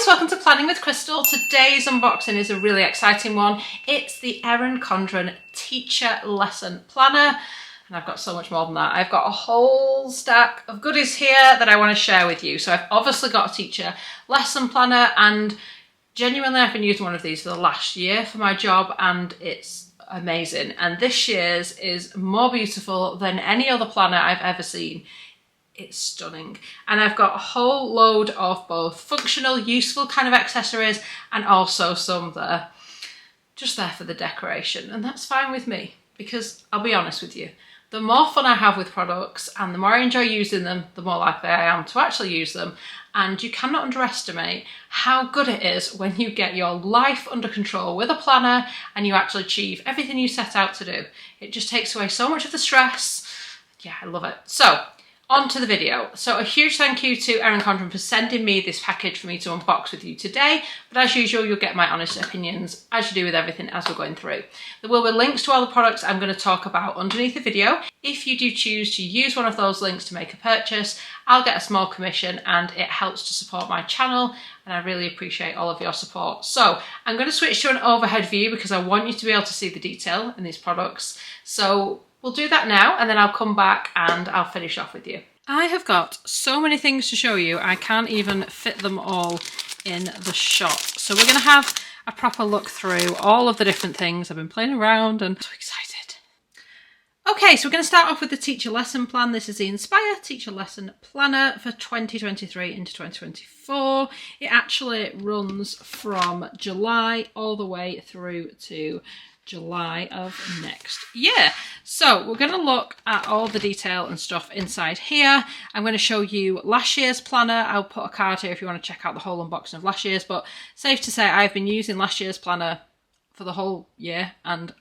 welcome to Planning with Crystal. Today's unboxing is a really exciting one. It's the Erin Condren Teacher Lesson Planner. And I've got so much more than that. I've got a whole stack of goodies here that I want to share with you. So I've obviously got a teacher lesson planner, and genuinely I've been using one of these for the last year for my job, and it's amazing. And this year's is more beautiful than any other planner I've ever seen. It's stunning. And I've got a whole load of both functional, useful kind of accessories, and also some that are just there for the decoration. And that's fine with me, because I'll be honest with you, the more fun I have with products and the more I enjoy using them, the more likely I am to actually use them. And you cannot underestimate how good it is when you get your life under control with a planner and you actually achieve everything you set out to do. It just takes away so much of the stress. Yeah, I love it. So, on to the video. So a huge thank you to Erin Condren for sending me this package for me to unbox with you today. But as usual, you'll get my honest opinions, as you do with everything as we're going through. There will be links to all the products I'm going to talk about underneath the video. If you do choose to use one of those links to make a purchase, I'll get a small commission and it helps to support my channel. And I really appreciate all of your support. So I'm going to switch to an overhead view because I want you to be able to see the detail in these products. So we'll do that now, and then I'll come back and I'll finish off with you. I have got so many things to show you, I can't even fit them all in the shot. So we're going to have a proper look through all of the different things. I've been playing around and I'm so excited. Okay, so we're going to start off with the teacher lesson plan. This is the Inspire Teacher Lesson Planner for 2023 into 2024. It actually runs from July all the way through to July of next year. So we're going to look at all the detail and stuff inside here. I'm going to show you last year's planner. I'll put a card here if you want to check out the whole unboxing of last year's, but safe to say I've been using last year's planner for the whole year, and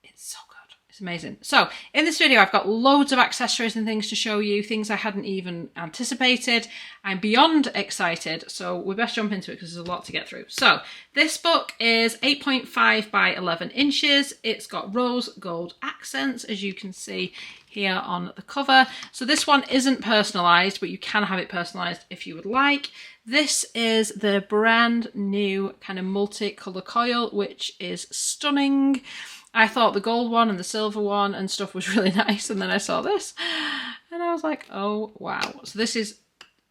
it's so good. It's amazing. So in this video, I've got loads of accessories and things to show you, things I hadn't even anticipated. I'm beyond excited, so we best jump into it because there's a lot to get through. So this book is 8.5 by 11 inches. It's got rose gold accents, as you can see here on the cover. So this one isn't personalised, but you can have it personalised if you would like. This is the brand new kind of multicolour coil, which is stunning. I thought the gold one and the silver one and stuff was really nice, and then I saw this and I was like, oh wow. So this is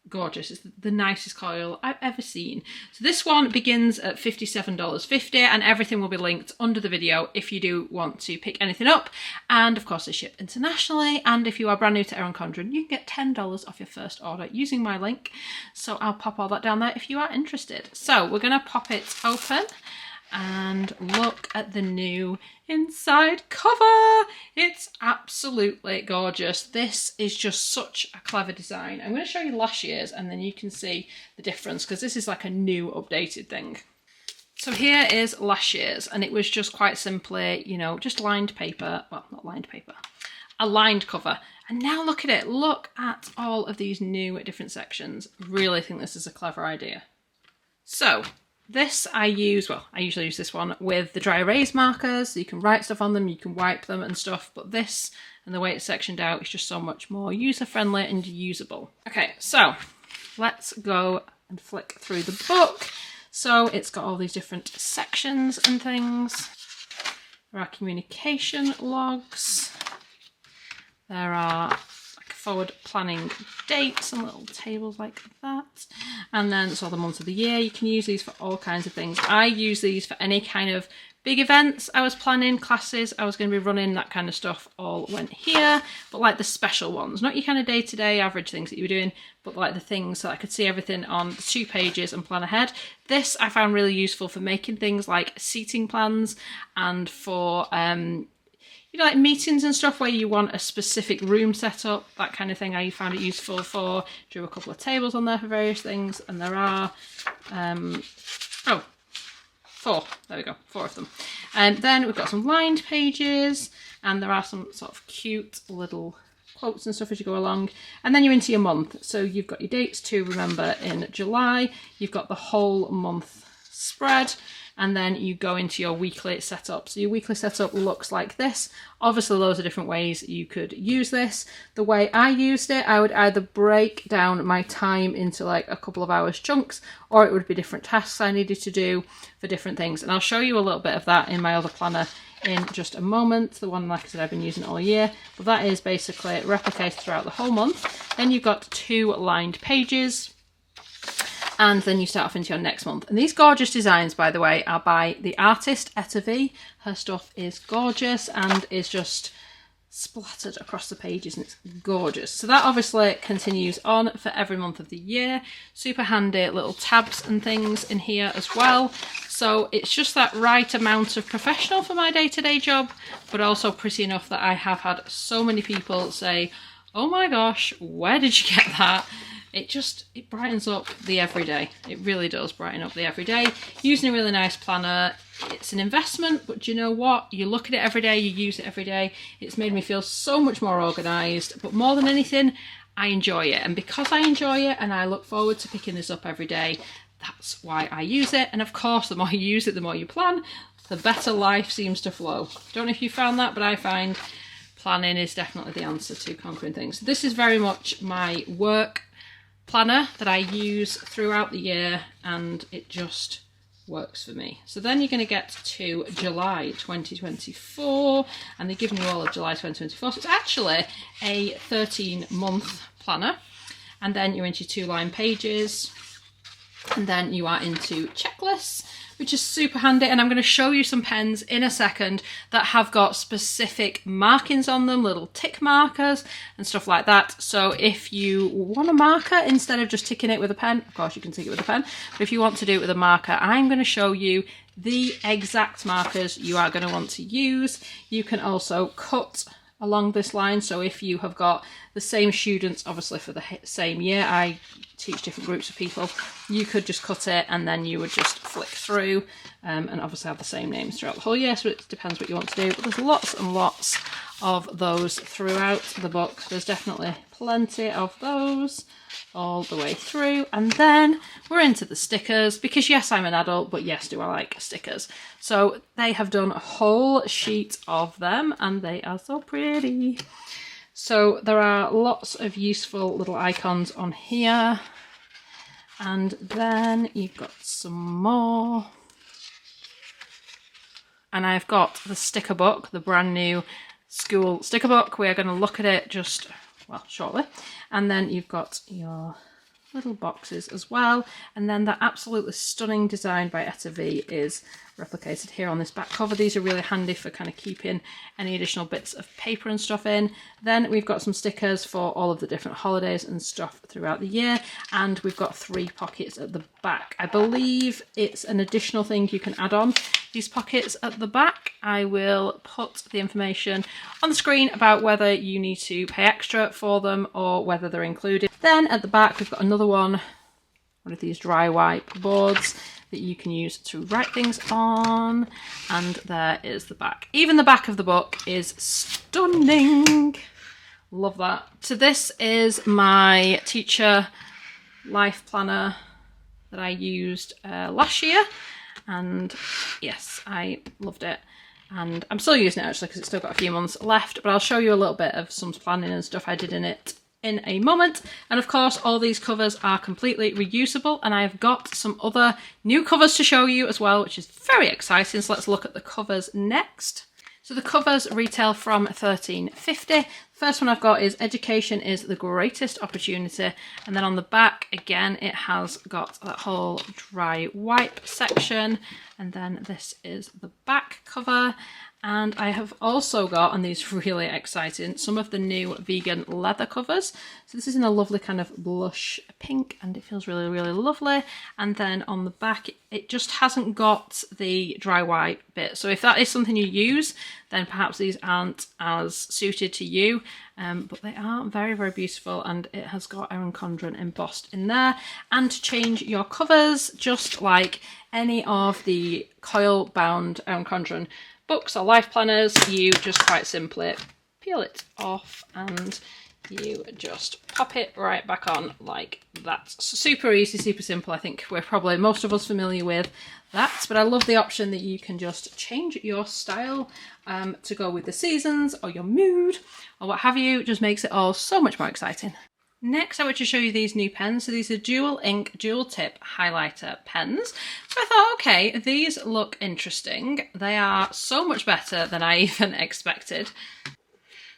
gorgeous. It's the nicest coil I've ever seen. So this one begins at $57.50, and everything will be linked under the video if you do want to pick anything up. And of course they ship internationally, and if you are brand new to Erin Condren, you can get $10 off your first order using my link. So I'll pop all that down there if you are interested. So we're going to pop it open and look at the new inside cover. It's absolutely gorgeous. This is just such a clever design. I'm going to show you last year's and then you can see the difference, because this is like a new updated thing. So here is last year's, and it was just quite simply, you know, just lined paper. Well, not lined paper, a lined cover. And now look at it. Look at all of these new different sections. Really think this is a clever idea. So this I usually use this one with the dry erase markers. So you can write stuff on them, you can wipe them and stuff, but this and the way it's sectioned out is just so much more user-friendly and usable. Okay, so let's go and flick through the book. So it's got all these different sections and things. There are communication logs. There are forward planning dates and little tables like that, and then it's all the months of the year. You can use these for all kinds of things. I use these for any kind of big events I was planning, classes I was going to be running, that kind of stuff all went here. But like the special ones, not your kind of day-to-day average things that you were doing, but like the things so I could see everything on the 2 pages and plan ahead. This I found really useful for making things like seating plans, and for you know, like meetings and stuff where you want a specific room set up, that kind of thing. I found it useful for. Drew a couple of tables on there for various things, and there are 4. There we go, 4 of them. And then we've got some lined pages, and there are some sort of cute little quotes and stuff as you go along. And then you're into your month. So you've got your dates to remember in July. You've got the whole month spread. and then you go into your weekly setup. So your weekly setup looks like this. Obviously loads of different ways you could use this. The way I used it, I would either break down my time into like a couple of hours chunks, or it would be different tasks I needed to do for different things. And I'll show you a little bit of that in my other planner in just a moment. The one, like I said, I've been using all year, but that is basically replicated throughout the whole month. Then you've got 2 lined pages, and then you start off into your next month. And these gorgeous designs, by the way, are by the artist Etta V. Her stuff is gorgeous and is just splattered across the pages, and it's gorgeous. So that obviously continues on for every month of the year. Super handy little tabs and things in here as well. So it's just that right amount of professional for my day-to-day job, but also pretty enough that I have had so many people say, oh my gosh, where did you get that? It brightens up the everyday. It really does brighten up the everyday. Using a really nice planner, it's an investment, but do you know what? You look at it every day, you use it every day. It's made me feel so much more organised, but more than anything, I enjoy it. And because I enjoy it and I look forward to picking this up every day, that's why I use it. And of course, the more you use it, the more you plan, the better life seems to flow. Don't know if you found that, but I find planning is definitely the answer to conquering things. This is very much my work planner that I use throughout the year, and it just works for me. So then you're going to get to July 2024, and they've given you all of July 2024. So it's actually a 13-month planner, and then you're into 2 line pages, and then you are into checklists, which is super handy. And I'm going to show you some pens in a second that have got specific markings on them, little tick markers and stuff like that. So if you want a marker instead of just ticking it with a pen, of course you can tick it with a pen, but if you want to do it with a marker, I'm going to show you the exact markers you are going to want to use. You can also cut along this line. So if you have got the same students, obviously for the same year, I teach different groups of people, you could just cut it and then you would just flick through and obviously have the same names throughout the whole year. So it depends what you want to do, but there's lots and lots of those throughout the book. There's definitely plenty of those all the way through. And then we're into the stickers, because yes, I'm an adult, but yes, do I like stickers. So they have done a whole sheet of them and they are so pretty. So there are lots of useful little icons on here, and then you've got some more. And I've got the sticker book, the brand new school sticker book. We are going to look at it just, well, shortly. And then you've got your little boxes as well. And then that absolutely stunning design by Etta V is replicated here on this back cover. These are really handy for kind of keeping any additional bits of paper and stuff in. Then we've got some stickers for all of the different holidays and stuff throughout the year, and we've got 3 pockets at the back. I believe it's an additional thing you can add on these pockets at the back. I will put the information on the screen about whether you need to pay extra for them or whether they're included. Then at the back we've got another one of these dry wipe boards that you can use to write things on, and there is the back. Even the back of the book is stunning. Love that. So this is my teacher life planner that I used last year, and yes, I loved it. And I'm still using it actually because it's still got a few months left, but I'll show you a little bit of some planning and stuff I did in it in a moment. And of course all these covers are completely reusable, and I've got some other new covers to show you as well, which is very exciting. So let's look at the covers next. So the covers retail from $13.50. First one I've got is Education is the Greatest Opportunity, and then on the back again it has got that whole dry wipe section, and then this is the back cover. And I have also got, and these are really exciting, some of the new vegan leather covers. So this is in a lovely kind of blush pink, and it feels really, really lovely. And then on the back, it just hasn't got the dry wipe bit. So if that is something you use, then perhaps these aren't as suited to you. But they are very, very beautiful, and it has got Erin Condren embossed in there. And to change your covers, just like any of the coil-bound Erin Condren books or life planners, you just quite simply peel it off and you just pop it right back on like that. Super easy, super simple. I think we're probably most of us familiar with that, but I love the option that you can just change your style to go with the seasons or your mood or what have you. It just makes it all so much more exciting. Next, I want to show you these new pens. So these are dual ink, dual tip highlighter pens. So I thought, okay, these look interesting. They are so much better than I even expected.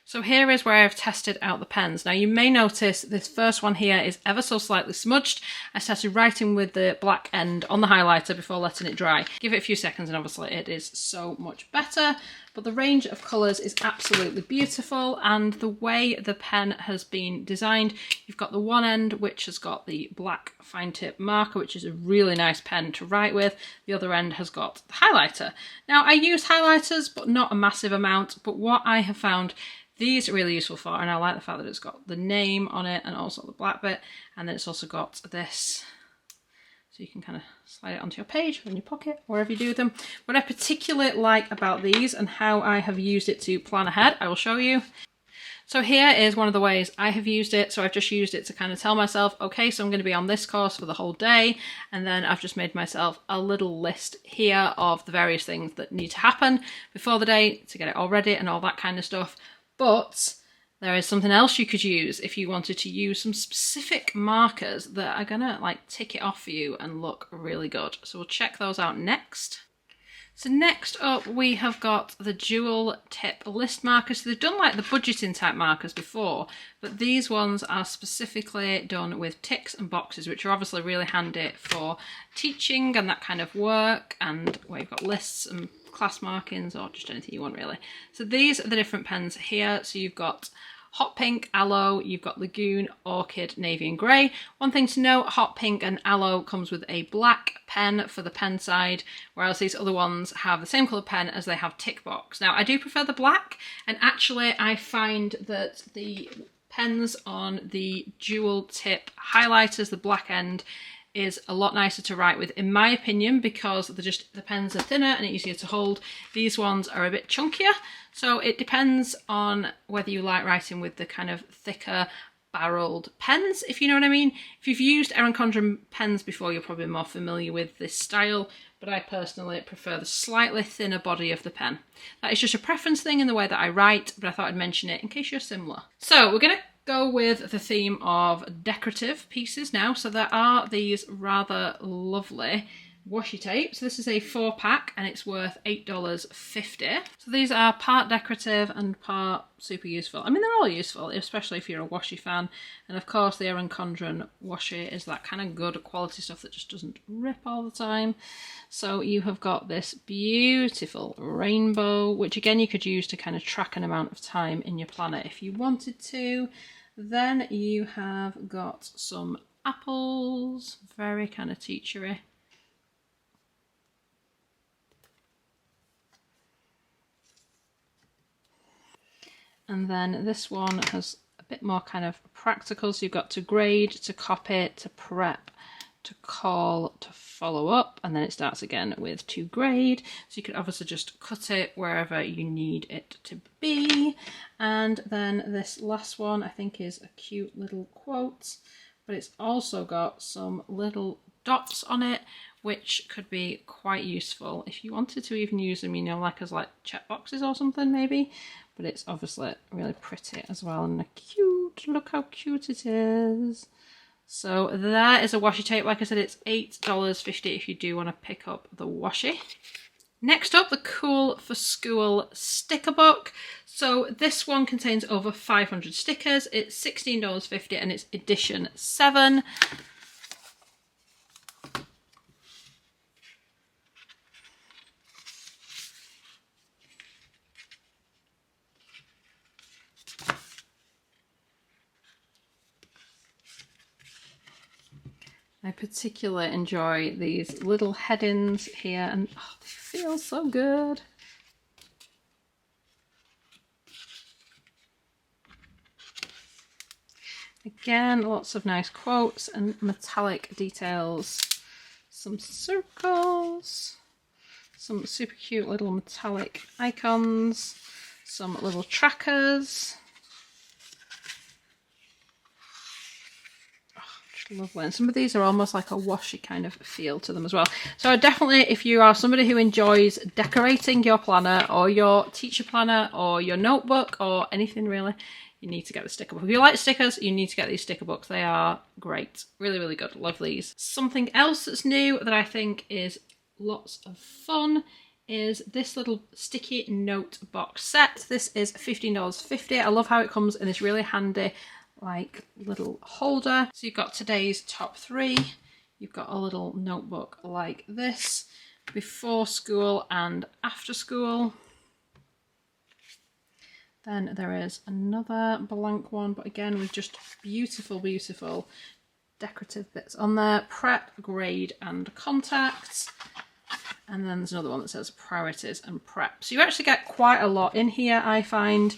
So here is where I've tested out the pens. Now you may notice this first one here is ever so slightly smudged. I started writing with the black end on the highlighter before letting it dry. Give it a few seconds and obviously it is so much better. But the range of colours is absolutely beautiful, and the way the pen has been designed, you've got the one end which has got the black fine tip marker, which is a really nice pen to write with. The other end has got the highlighter. Now I use highlighters but not a massive amount, but what I have found these are really useful for, and I like the fact that it's got the name on it and also the black bit, and then it's also got this, so you can kind of slide it onto your page or in your pocket, wherever you do them. What I particularly like about these and how I have used it to plan ahead, I will show you. So here is one of the ways I have used it. So I've just used it to kind of tell myself, okay, so I'm going to be on this course for the whole day. And then I've just made myself a little list here of the various things that need to happen before the day to get it all ready and all that kind of stuff. But there is something else you could use if you wanted to use some specific markers that are gonna like tick it off for you and look really good. So we'll check those out next. So next up we have got the dual tip list markers. So they've done like the budgeting type markers before, but these ones are specifically done with ticks and boxes, which are obviously really handy for teaching and that kind of work, and where you've got lists and class markings or just anything you want really. So these are the different pens here. So you've got hot pink, aloe, you've got lagoon, orchid, navy and grey. One thing to note, hot pink and aloe comes with a black pen for the pen side, whereas these other ones have the same colour pen as they have tick box. Now I do prefer the black, and actually I find that the pens on the dual tip highlighters, the black end, is a lot nicer to write with in my opinion, because the pens are thinner and easier to hold. These ones are a bit chunkier, so it depends on whether you like writing with the kind of thicker barreled pens, if you know what I mean. If you've used Erin Condren pens before, you're probably more familiar with this style, but I personally prefer the slightly thinner body of the pen. That is just a preference thing in the way that I write, but I thought I'd mention it in case you're similar. So we're going to go with the theme of decorative pieces now. So there are these rather lovely washi tape. So this is a 4-pack and it's worth $8.50. So these are part decorative and part super useful. I mean, they're all useful, especially if you're a washi fan. And of course the Erin Condren washi is that kind of good quality stuff that just doesn't rip all the time. So you have got this beautiful rainbow, which again you could use to kind of track an amount of time in your planner if you wanted to. Then you have got some apples, very kind of teachery. And then this one has a bit more kind of practical, so you've got to grade, to copy, to prep, to call, to follow up, and then it starts again with to grade. So you could obviously just cut it wherever you need it to be. And then this last one I think is a cute little quote, but it's also got some little dots on it, which could be quite useful if you wanted to even use them, you know, like as like check boxes or something maybe. But it's obviously really pretty as well, and a cute, look how cute it is. So there is a washi tape. Like I said, it's $8.50 if you do want to pick up the washi. Next up, the Cool for School sticker book. So this one contains over 500 stickers. It's $16.50 and it's edition 7. I particularly enjoy these little headings here, and oh, they feel so good. Again, lots of nice quotes and metallic details. Some circles, some super cute little metallic icons, some little trackers. Lovely. And some of these are almost like a washi kind of feel to them as well. So definitely, if you are somebody who enjoys decorating your planner or your teacher planner or your notebook or anything really, you need to get the sticker book. If you like stickers, you need to get these sticker books. They are great. Really, really good. Love these. Something else that's new that I think is lots of fun is this little sticky note box set. This is $15.50. I love how it comes in this really handy like little holder. So you've got today's top 3. You've got a little notebook like this, before school and after school. Then there is another blank one, but again with just beautiful, beautiful decorative bits on there. Prep, grade and contacts. And then there's another one that says priorities and prep. So you actually get quite a lot in here, I find.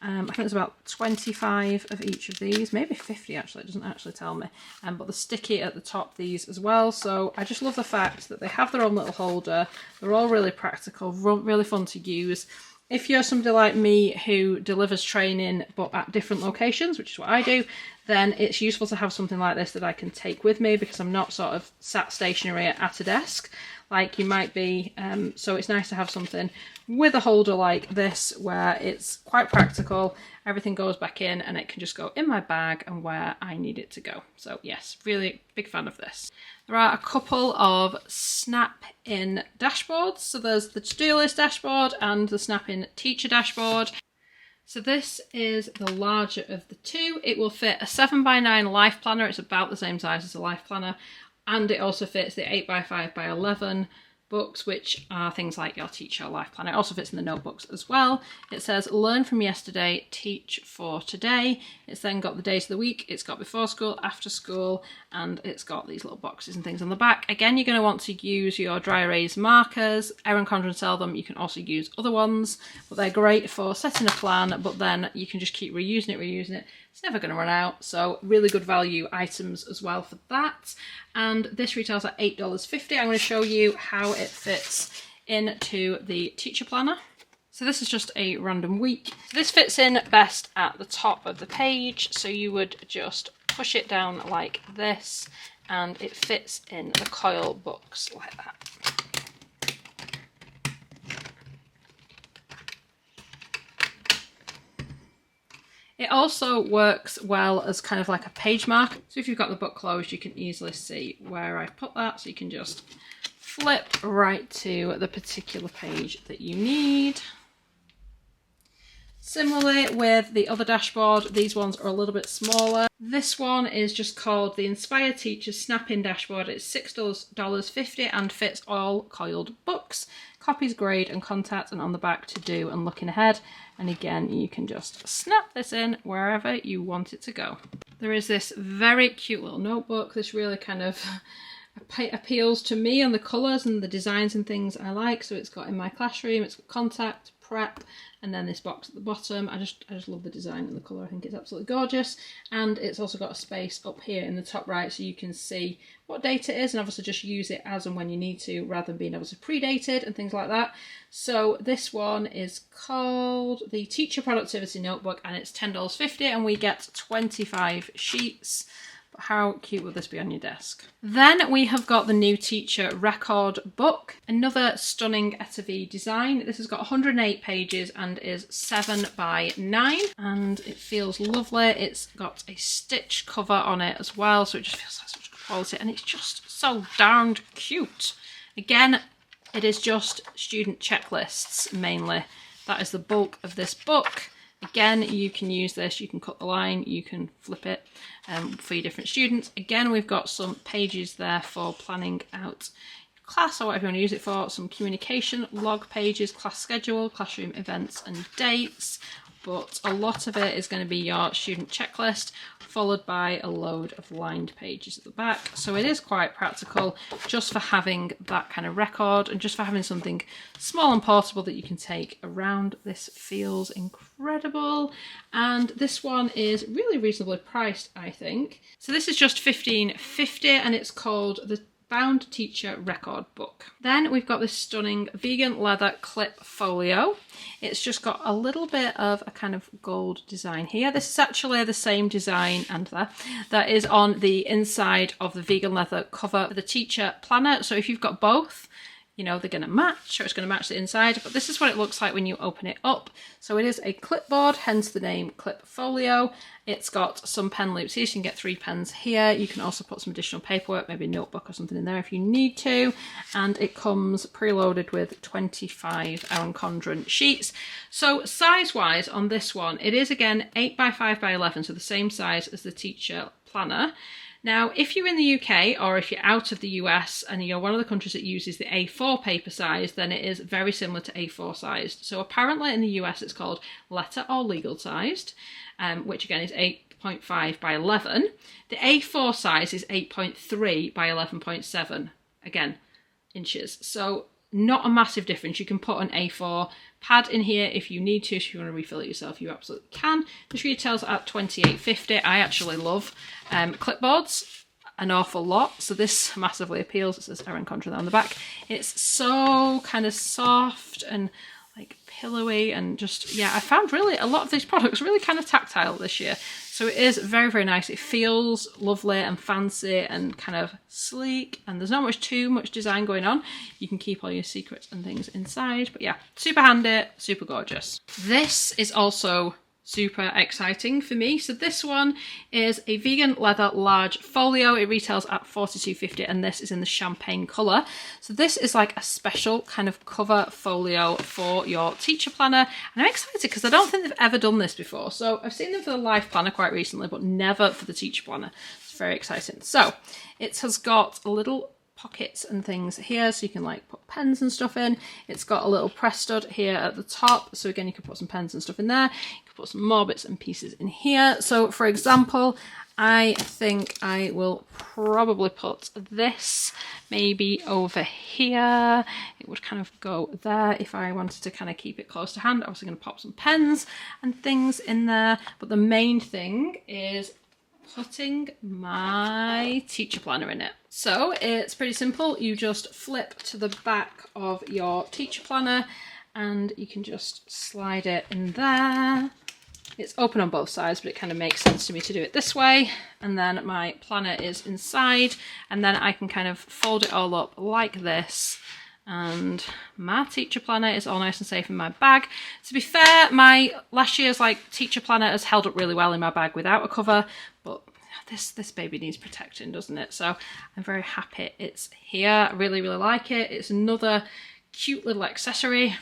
I think there's about 25 of each of these, maybe 50 actually, it doesn't actually tell me. But the sticky at the top, these as well. So I just love the fact that they have their own little holder. They're all really practical, really fun to use. If you're somebody like me who delivers training but at different locations, which is what I do, then it's useful to have something like this that I can take with me because I'm not sort of sat stationary at a desk like you might be. So it's nice to have something with a holder like this where it's quite practical. Everything goes back in and it can just go in my bag and where I need it to go. So yes, really big fan of this. There are a couple of snap-in dashboards. So there's the to-do list dashboard and the snap-in teacher dashboard. So this is the larger of the two. It will fit a 7x9 life planner. It's about the same size as a life planner. And it also fits the 8x5x11 books, which are things like your teacher life planner. It also fits in the notebooks as well. It says learn from yesterday, teach for today. It's then got the days of the week. It's got before school, after school, and it's got these little boxes and things on the back. Again, you're going to want to use your dry erase markers. Erin Condren sell them. You can also use other ones, but they're great for setting a plan, but then you can just keep reusing it. It's never going to run out, so really good value items as well for that. And this retails at $8.50. I'm going to show you how it fits into the teacher planner. So this is just a random week. This fits in best at the top of the page, so you would just push it down like this and it fits in the coil books like that. It also works well as kind of like a page mark. So if you've got the book closed, you can easily see where I've put that. So you can just flip right to the particular page that you need. Similarly with the other dashboard, these ones are a little bit smaller. This one is just called the Inspire Teacher Snap-in Dashboard. It's $6.50 and fits all coiled books, copies, grade and contact, and on the back to do and looking ahead. And again, you can just snap this in wherever you want it to go. There is this very cute little notebook. This really kind of appeals to me on the colours and the designs and things I like. So it's got in my classroom, it's got contact, prep, and then this box at the bottom. I just love the design and the colour. I think it's absolutely gorgeous. And it's also got a space up here in the top right so you can see what date it is and obviously just use it as and when you need to rather than being obviously predated and things like that. So this one is called the Teacher Productivity Notebook and it's $10.50 and we get 25 sheets. How cute would this be on your desk? Then we have got the new teacher record book, another stunning Etavie design. This has got 108 pages and is 7x9 and it feels lovely. It's got a stitch cover on it as well, so it just feels like such good quality and it's just so darned cute. Again, it is just student checklists mainly. That is the bulk of this book. Again, you can use this, you can cut the line, you can flip it for your different students. Again, we've got some pages there for planning out your class or whatever you want to use it for, some communication, log pages, class schedule, classroom events and dates, but a lot of it is going to be your student checklist, followed by a load of lined pages at the back. So it is quite practical just for having that kind of record and just for having something small and portable that you can take around. This feels incredible. And this one is really reasonably priced, I think. So this is just $15.50 and it's called the bound teacher record book. Then we've got this stunning vegan leather clip folio. It's just got a little bit of a kind of gold design here. This is actually the same design and that is on the inside of the vegan leather cover for the teacher planner. So if you've got both, you know, they're going to match, or it's going to match the inside, but this is what it looks like when you open it up. So it is a clipboard, hence the name Clip Folio. It's got some pen loops here, so you can get 3 pens here. You can also put some additional paperwork, maybe a notebook or something in there if you need to. And it comes preloaded with 25 Erin Condren sheets. So size-wise on this one, it is again 8 by 5 by 11, so the same size as the teacher planner. Now, if you're in the UK or if you're out of the US and you're one of the countries that uses the A4 paper size, then it is very similar to A4 sized. So apparently in the US it's called letter or legal sized, which again is 8.5 by 11. The A4 size is 8.3 by 11.7, again, inches. So not a massive difference. You can put an A4 pad in here if you need to. If you want to refill it yourself, you absolutely can. This retails at $28.50. I actually love clipboards an awful lot, so this massively appeals. It says Erin Condren on the back. It's so kind of soft and like pillowy, and just, yeah, I found really a lot of these products really kind of tactile this year. So it is very, very nice. It feels lovely and fancy and kind of sleek, and there's not too much design going on. You can keep all your secrets and things inside, but yeah, super handy, super gorgeous. This is also super exciting for me. So this one is a vegan leather large folio. It retails at $42.50, and this is in the champagne colour. So this is like a special kind of cover folio for your teacher planner, and I'm excited because I don't think they've ever done this before. So I've seen them for the life planner quite recently, but never for the teacher planner. It's very exciting. So it has got little pockets and things here, so you can like put pens and stuff in. It's got a little press stud here at the top, so again you can put some pens and stuff in there. You can put some more bits and pieces in here. So for example, I think I will probably put this maybe over here. It would kind of go there if I wanted to kind of keep it close to hand. I'm also going to pop some pens and things in there, but the main thing is putting my teacher planner in it. So it's pretty simple. You just flip to the back of your teacher planner and you can just slide it in there. It's open on both sides, but it kind of makes sense to me to do it this way. And then my planner is inside, and then I can kind of fold it all up like this. And my teacher planner is all nice and safe in my bag. To be fair, my last year's like teacher planner has held up really well in my bag without a cover, but this baby needs protecting, doesn't it? So I'm very happy it's here. I really, really like it. It's another cute little accessory.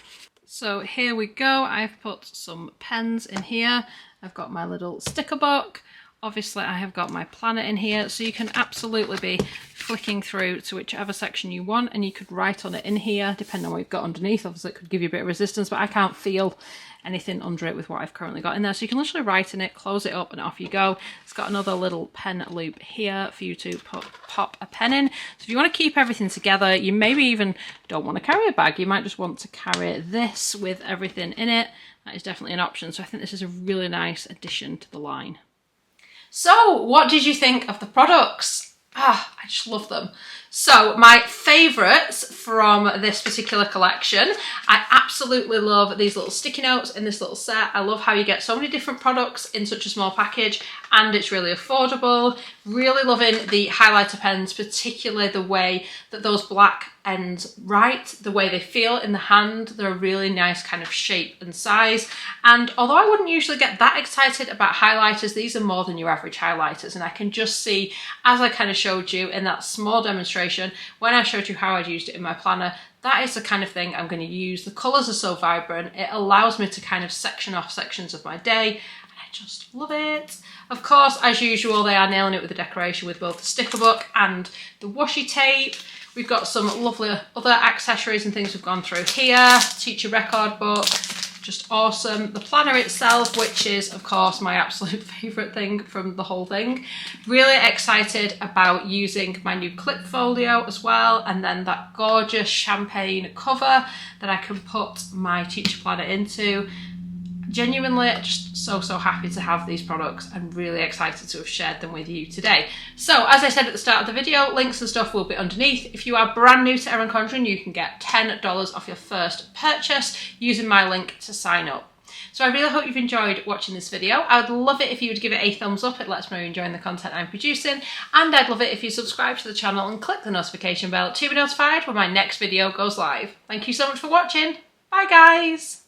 So here we go. I've put some pens in here. I've got my little sticker book. Obviously I have got my planner in here, so you can absolutely be flicking through to whichever section you want, and you could write on it in here depending on what you've got underneath. Obviously it could give you a bit of resistance, but I can't feel anything under it with what I've currently got in there. So you can literally write in it, close it up, and off you go. It's got another little pen loop here for you to pop a pen in. So if you want to keep everything together, you maybe even don't want to carry a bag. You might just want to carry this with everything in it. That is definitely an option. So I think this is a really nice addition to the line. So what did you think of the products? I just love them. So my favourites from this particular collection, I absolutely love these little sticky notes in this little set. I love how you get so many different products in such a small package, and it's really affordable. Really loving the highlighter pens, particularly the way that those black ends write, the way they feel in the hand. They're a really nice kind of shape and size. And although I wouldn't usually get that excited about highlighters, these are more than your average highlighters. And I can just see, as I kind of showed you in that small demonstration, when I showed you how I'd used it in my planner, that is the kind of thing I'm going to use. The colours are so vibrant, it allows me to kind of section off sections of my day, and I just love it. Of course, as usual, they are nailing it with the decoration with both the sticker book and the washi tape. We've got some lovely other accessories and things we've gone through here. Teacher record book, just awesome. The planner itself, which is of course my absolute favourite thing from the whole thing. Really excited about using my new clip folio as well, and then that gorgeous champagne cover that I can put my teacher planner into. Genuinely just so happy to have these products and really excited to have shared them with you today. So as I said at the start of the video, links and stuff will be underneath. If you are brand new to Erin Condren, you can get $10 off your first purchase using my link to sign up. So I really hope you've enjoyed watching this video. I would love it if you would give it a thumbs up. It lets me know you're enjoying the content I'm producing. And I'd love it if you subscribe to the channel and click the notification bell to be notified when my next video goes live. Thank you so much for watching. Bye guys.